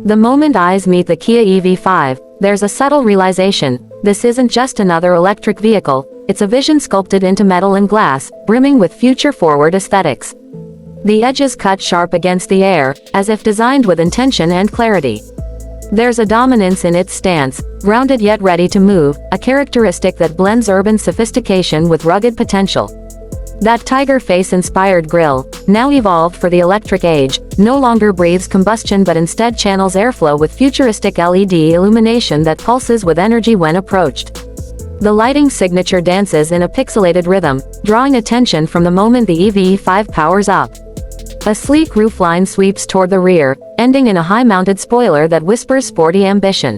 The moment eyes meet the Kia EV5, there's a subtle realization: this isn't just another electric vehicle, it's a vision sculpted into metal and glass, brimming with future-forward aesthetics. The edges cut sharp against the air, as if designed with intention and clarity. There's a dominance in its stance, grounded yet ready to move, a characteristic that blends urban sophistication with rugged potential. That tiger face-inspired grille, now evolved for the electric age, no longer breathes combustion but instead channels airflow with futuristic LED illumination that pulses with energy when approached. The lighting signature dances in a pixelated rhythm, drawing attention from the moment the EV5 powers up. A sleek roofline sweeps toward the rear, ending in a high-mounted spoiler that whispers sporty ambition.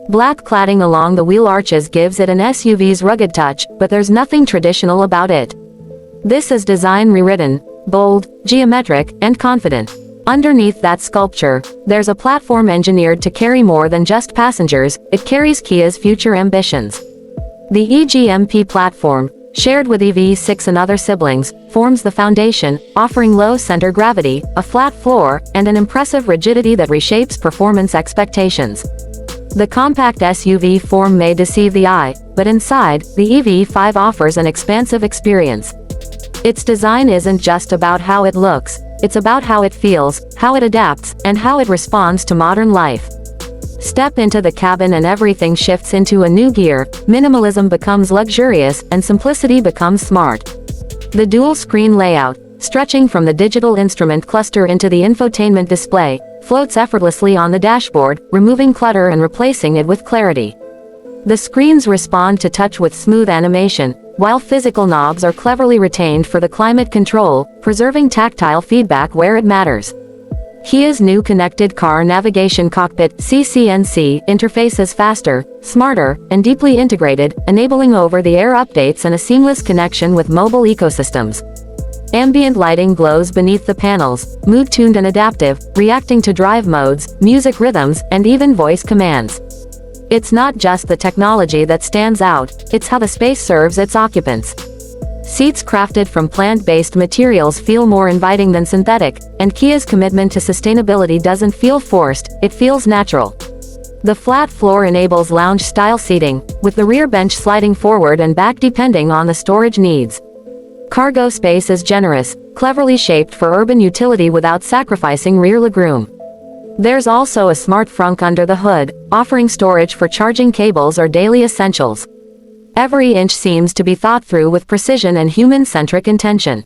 Black cladding along the wheel arches gives it an SUV's rugged touch, but there's nothing traditional about it. This is design rewritten, bold, geometric, and confident. Underneath that sculpture, there's a platform engineered to carry more than just passengers, it carries Kia's future ambitions. The EGMP platform, shared with EV6 and other siblings, forms the foundation, offering low center gravity, a flat floor, and an impressive rigidity that reshapes performance expectations. The compact SUV form may deceive the eye, but inside, the EV5 offers an expansive experience. Its design isn't just about how it looks, it's about how it feels, how it adapts, and how it responds to modern life. Step into the cabin and everything shifts into a new gear, minimalism becomes luxurious, and simplicity becomes smart. The dual-screen layout, stretching from the digital instrument cluster into the infotainment display, floats effortlessly on the dashboard, removing clutter and replacing it with clarity. The screens respond to touch with smooth animation, while physical knobs are cleverly retained for the climate control, preserving tactile feedback where it matters. Kia's new Connected Car Navigation Cockpit (CCNC) interface is faster, smarter, and deeply integrated, enabling over-the-air updates and a seamless connection with mobile ecosystems. Ambient lighting glows beneath the panels, mood-tuned and adaptive, reacting to drive modes, music rhythms, and even voice commands. It's not just the technology that stands out, it's how the space serves its occupants. Seats crafted from plant-based materials feel more inviting than synthetic, and Kia's commitment to sustainability doesn't feel forced, it feels natural. The flat floor enables lounge-style seating, with the rear bench sliding forward and back depending on the storage needs. Cargo space is generous, cleverly shaped for urban utility without sacrificing rear legroom. There's also a smart frunk under the hood, offering storage for charging cables or daily essentials. Every inch seems to be thought through with precision and human-centric intention.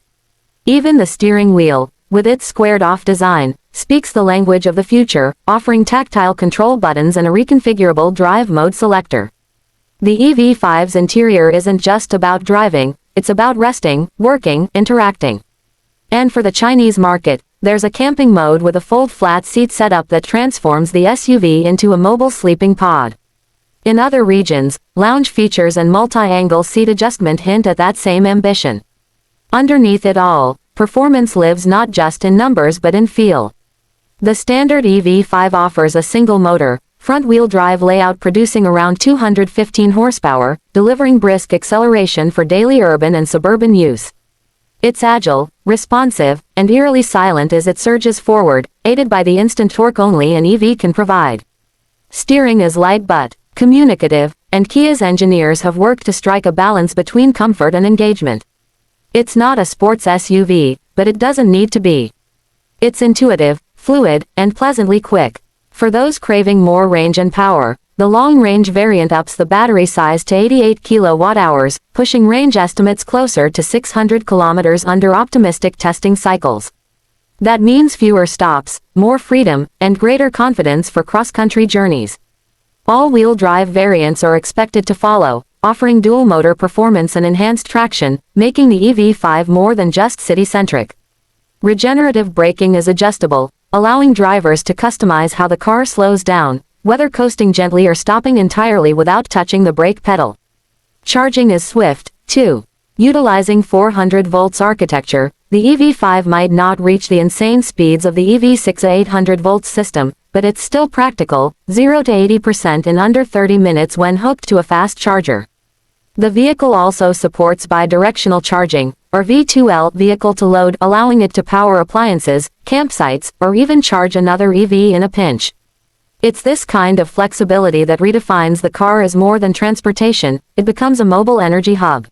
Even the steering wheel, with its squared-off design, speaks the language of the future, offering tactile control buttons and a reconfigurable drive mode selector. The EV5's interior isn't just about driving, it's about resting, working, interacting. And for the Chinese market, there's a camping mode with a fold-flat seat setup that transforms the SUV into a mobile sleeping pod. In other regions, lounge features and multi-angle seat adjustment hint at that same ambition. Underneath it all, performance lives not just in numbers but in feel. The standard EV5 offers a single-motor, front-wheel drive layout producing around 215 horsepower, delivering brisk acceleration for daily urban and suburban use. It's agile, responsive, and eerily silent as it surges forward, aided by the instant torque only an EV can provide. Steering is light but communicative, and Kia's engineers have worked to strike a balance between comfort and engagement. It's not a sports SUV, but it doesn't need to be. It's intuitive, fluid, and pleasantly quick. For those craving more range and power, the long-range variant ups the battery size to 88 kWh, pushing range estimates closer to 600 kilometers under optimistic testing cycles. That means fewer stops, more freedom, and greater confidence for cross-country journeys. All-wheel drive variants are expected to follow, offering dual-motor performance and enhanced traction, making the EV5 more than just city-centric. Regenerative braking is adjustable, allowing drivers to customize how the car slows down, whether coasting gently or stopping entirely without touching the brake pedal. Charging is swift, too. Utilizing 400 volts architecture, the EV5 might not reach the insane speeds of the EV6 800 volts system, but it's still practical, 0 to 80% in under 30 minutes when hooked to a fast charger. The vehicle also supports bi-directional charging, or V2L vehicle to load, allowing it to power appliances, campsites, or even charge another EV in a pinch. It's this kind of flexibility that redefines the car as more than transportation, it becomes a mobile energy hub.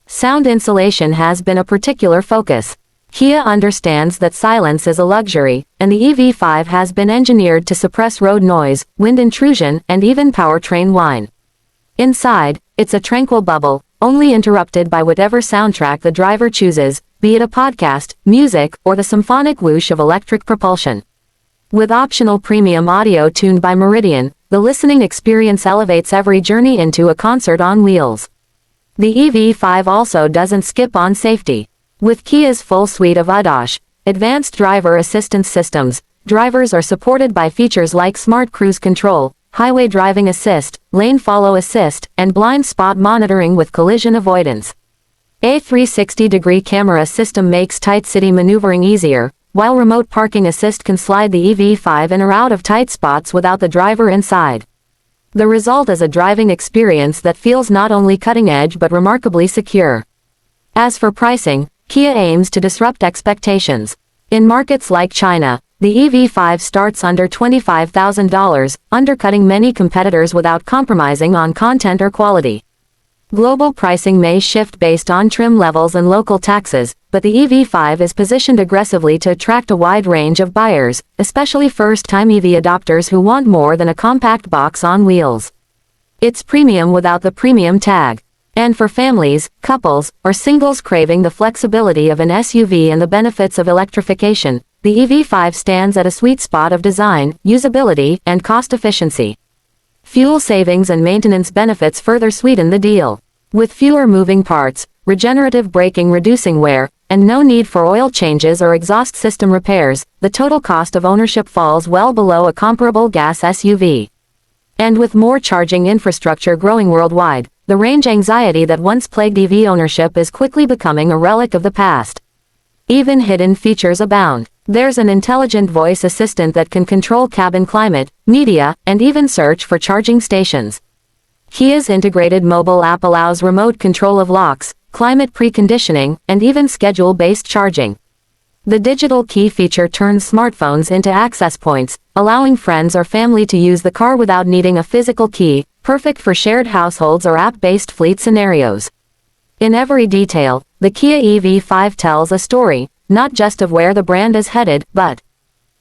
Sound insulation has been a particular focus. Kia understands that silence is a luxury, and the EV5 has been engineered to suppress road noise, wind intrusion, and even powertrain whine. Inside, it's a tranquil bubble, only interrupted by whatever soundtrack the driver chooses, be it a podcast, music, or the symphonic whoosh of electric propulsion. With optional premium audio tuned by Meridian, the listening experience elevates every journey into a concert on wheels. The EV5 also doesn't skip on safety. With Kia's full suite of ADAS, advanced driver assistance systems, drivers are supported by features like smart cruise control, highway driving assist, lane follow assist, and blind spot monitoring with collision avoidance. A 360-degree camera system makes tight city maneuvering easier, while remote parking assist can slide the EV5 in or out of tight spots without the driver inside. The result is a driving experience that feels not only cutting-edge but remarkably secure. As for pricing, Kia aims to disrupt expectations. In markets like China, the EV5 starts under $25,000, undercutting many competitors without compromising on content or quality. Global pricing may shift based on trim levels and local taxes, but the EV5 is positioned aggressively to attract a wide range of buyers, especially first-time EV adopters who want more than a compact box on wheels. It's premium without the premium tag. And for families, couples, or singles craving the flexibility of an SUV and the benefits of electrification, the EV5 stands at a sweet spot of design, usability, and cost efficiency. Fuel savings and maintenance benefits further sweeten the deal. With fewer moving parts, regenerative braking reducing wear, and no need for oil changes or exhaust system repairs, the total cost of ownership falls well below a comparable gas SUV. And with more charging infrastructure growing worldwide, the range anxiety that once plagued EV ownership is quickly becoming a relic of the past. Even hidden features abound. There's an intelligent voice assistant that can control cabin climate, media, and even search for charging stations. Kia's integrated mobile app allows remote control of locks, climate preconditioning, and even schedule-based charging. The digital key feature turns smartphones into access points, allowing friends or family to use the car without needing a physical key, perfect for shared households or app-based fleet scenarios. In every detail, the Kia EV5 tells a story, not just of where the brand is headed, but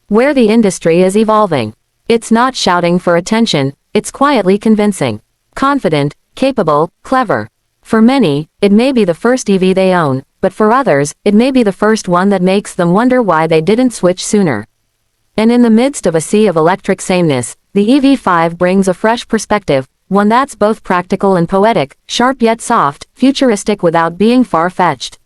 where the industry is evolving. It's not shouting for attention, it's quietly convincing. Confident, capable, clever. For many, it may be the first EV they own, but for others, it may be the first one that makes them wonder why they didn't switch sooner. And in the midst of a sea of electric sameness, the EV5 brings a fresh perspective, one that's both practical and poetic, sharp yet soft, futuristic without being far-fetched.